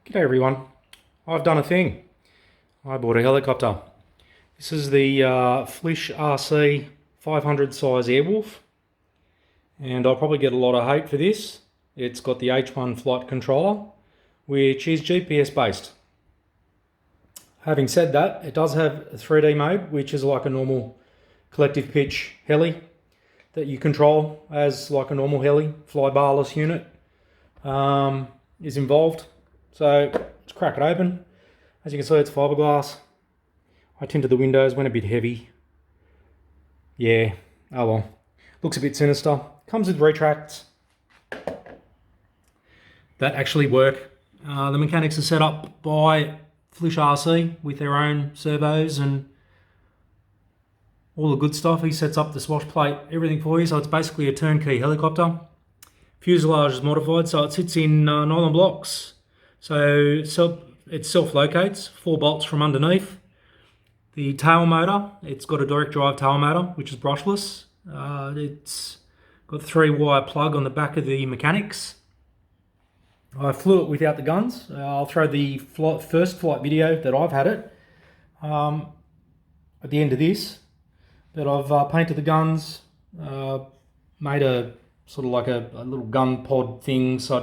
G'day everyone. I've done a thing. I bought a helicopter. This is the FlishRC 500 size Airwolf, and I'll probably get a lot of hate for this. It's got the H1 flight controller, which is GPS based. Having said that, it does have a 3D mode, which is like a normal collective pitch heli that you control as like a normal heli. Fly barless unit is involved. So let's crack it open. As you can see, it's fiberglass. I tinted the windows, went a bit heavy. Yeah, oh well. Looks a bit sinister. Comes with retracts that actually work. The mechanics are set up by FlishRC with their own servos and all the good stuff. He sets up the swash plate, everything for you. So it's basically a turnkey helicopter. Fuselage is modified, so it sits in nylon blocks. So it self-locates, 4 bolts from underneath. The tail motor, it's got a direct drive tail motor, which is brushless. It's got a 3-wire plug on the back of the mechanics. I flew it without the guns. I'll throw the first flight video that I've had it at the end of this. But I've painted the guns, made a sort of like a little gun pod thing so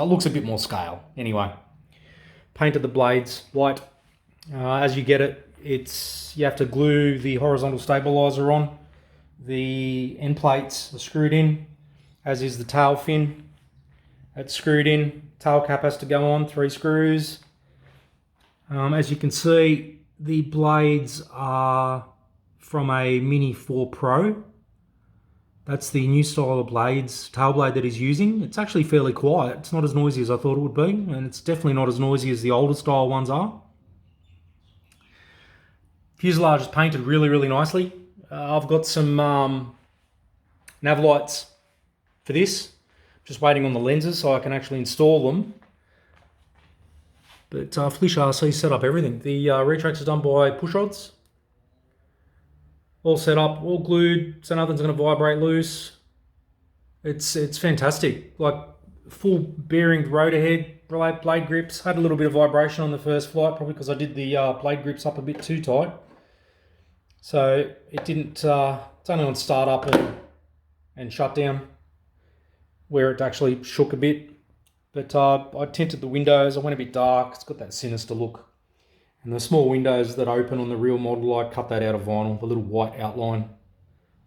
it looks a bit more scale anyway. Painted the blades white. As you get it, you have to glue the horizontal stabilizer on. The end plates are screwed in, as is the tail fin. It's screwed in. Tail cap has to go on, 3 screws. As you can see, the blades are from a Mini 4 Pro. That's the new style of blades, tail blade that he's using. It's actually fairly quiet. It's not as noisy as I thought it would be, and it's definitely not as noisy as the older style ones are. Fuselage is painted really, really nicely. I've got some nav lights for this. Just waiting on the lenses so I can actually install them. But FlishRC set up everything. The retracts are done by push rods. All set up, all glued, so nothing's going to vibrate loose. It's fantastic. Like full bearing rotor head, blade grips. Had a little bit of vibration on the first flight, probably because I did the blade grips up a bit too tight. So it didn't. It's only on start up and shut down where it actually shook a bit. But I tinted the windows. I went a bit dark. It's got that sinister look. And the small windows that open on the real model, I cut that out of vinyl, the little white outline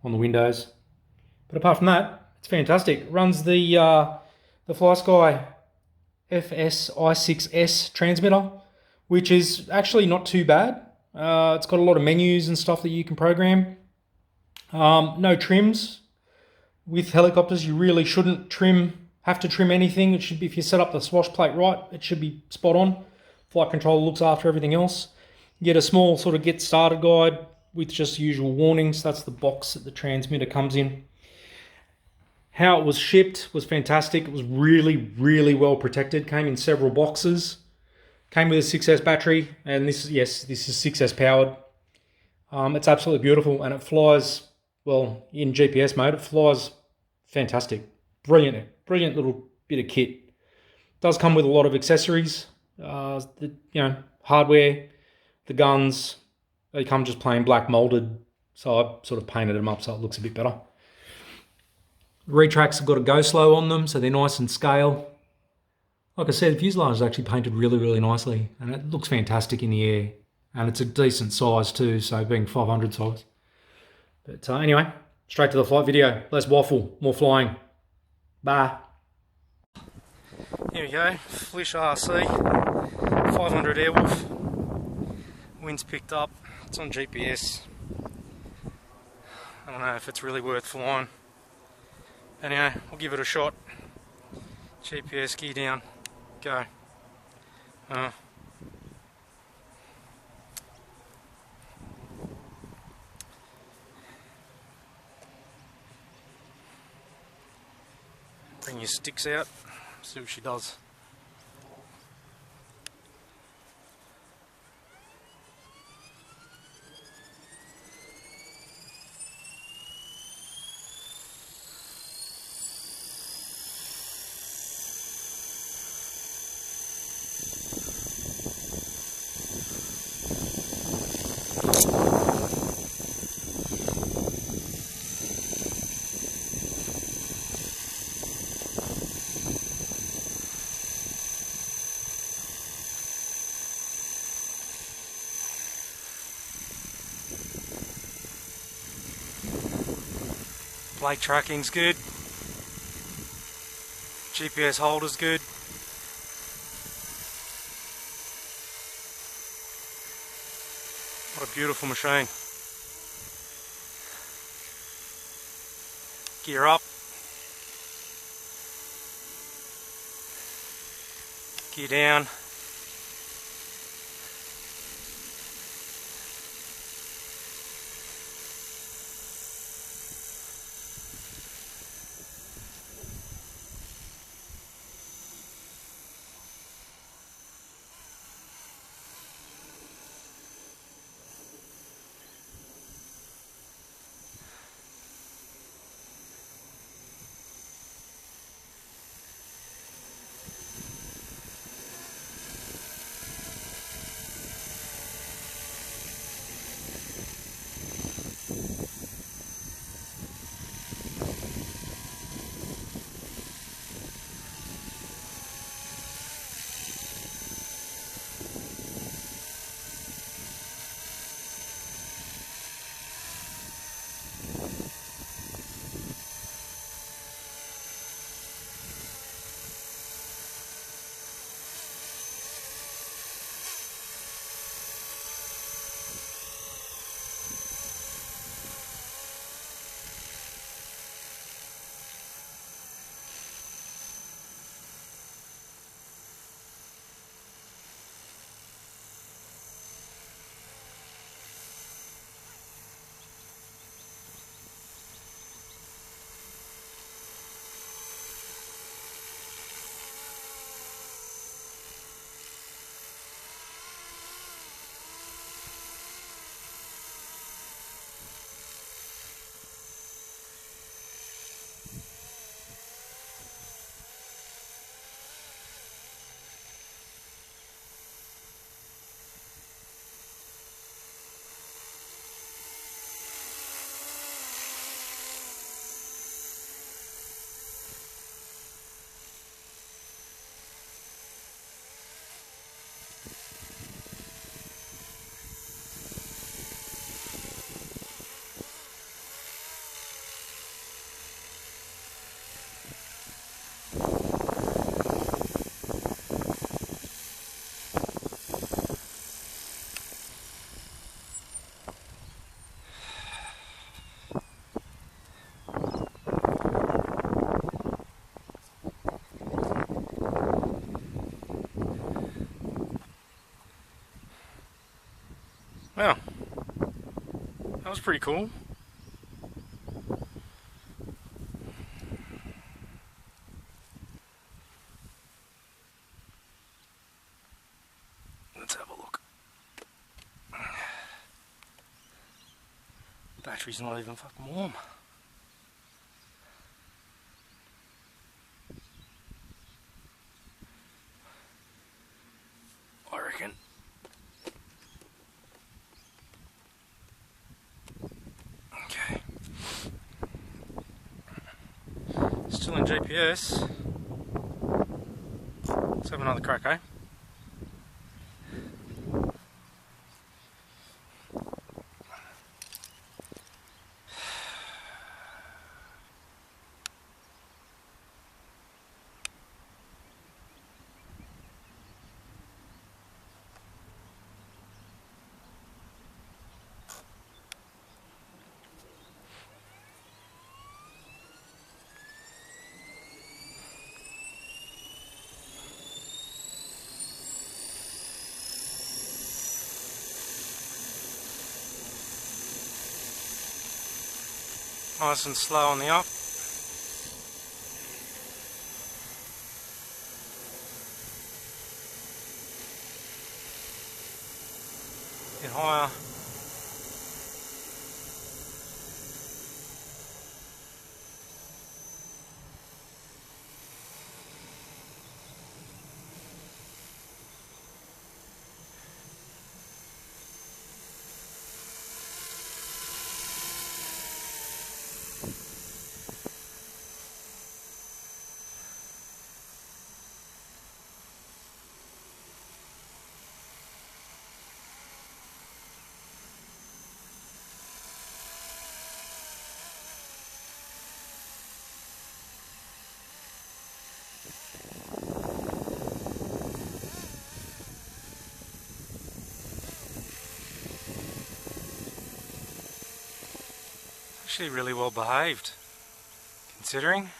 on the windows. But apart from that, it's fantastic. It runs the FlySky FSI6S transmitter, which is actually not too bad. It's got a lot of menus and stuff that you can program. No trims. With helicopters, you really shouldn't have to trim anything. It should be, if you set up the swash plate right, it should be spot on. Flight controller looks after everything else. You get a small sort of get started guide with just usual warnings. That's the box that the transmitter comes in. How it was shipped was fantastic. It was really, really well protected. Came in several boxes. Came with a 6S battery, and this is 6S powered. It's absolutely beautiful, and it flies, well, in GPS mode, it flies fantastic. Brilliant little bit of kit. Does come with a lot of accessories. Hardware, the guns, they come just plain black molded, so I sort of painted them up so it looks a bit better. Retracts have got a go slow on them, so they're nice and scale. Like I said, the fuselage is actually painted really, really nicely, and it looks fantastic in the air, and it's a decent size too, so being 500 size. But anyway, straight to the flight video. Less waffle, more flying. Bye. Here we go, FlishRC 500 Airwolf. Wind's picked up, it's on GPS. I don't know if it's really worth flying. Anyway, we'll give it a shot. GPS gear down, go. Bring your sticks out, see what she does. Blade tracking's good. GPS holder's good. What a beautiful machine. Gear up. Gear down. Well, that was pretty cool. Let's have a look. Battery's not even fucking warm. I reckon. Okay. Still in GPS. Let's have another crack, eh? Nice and slow on the up. Get higher. Actually really well behaved, considering.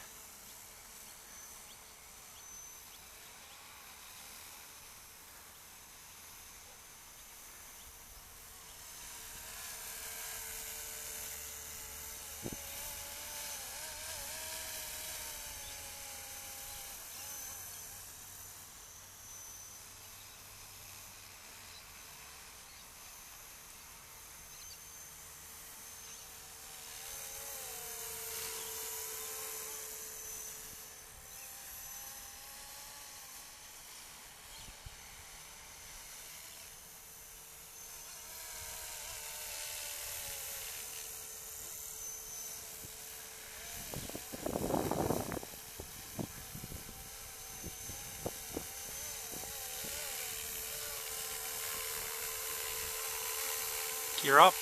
Gear up.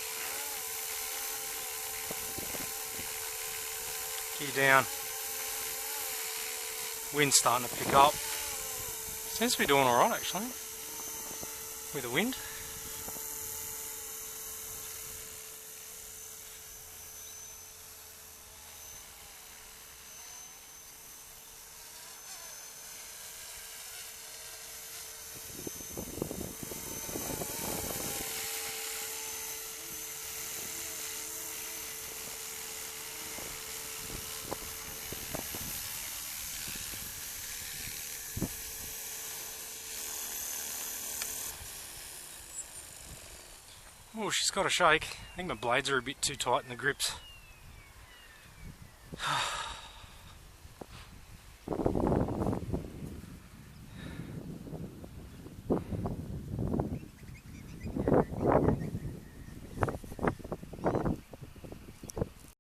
Gear down. Wind's starting to pick up. Seems to be doing alright actually, with the wind. Oh, she's got a shake. I think my blades are a bit too tight in the grips.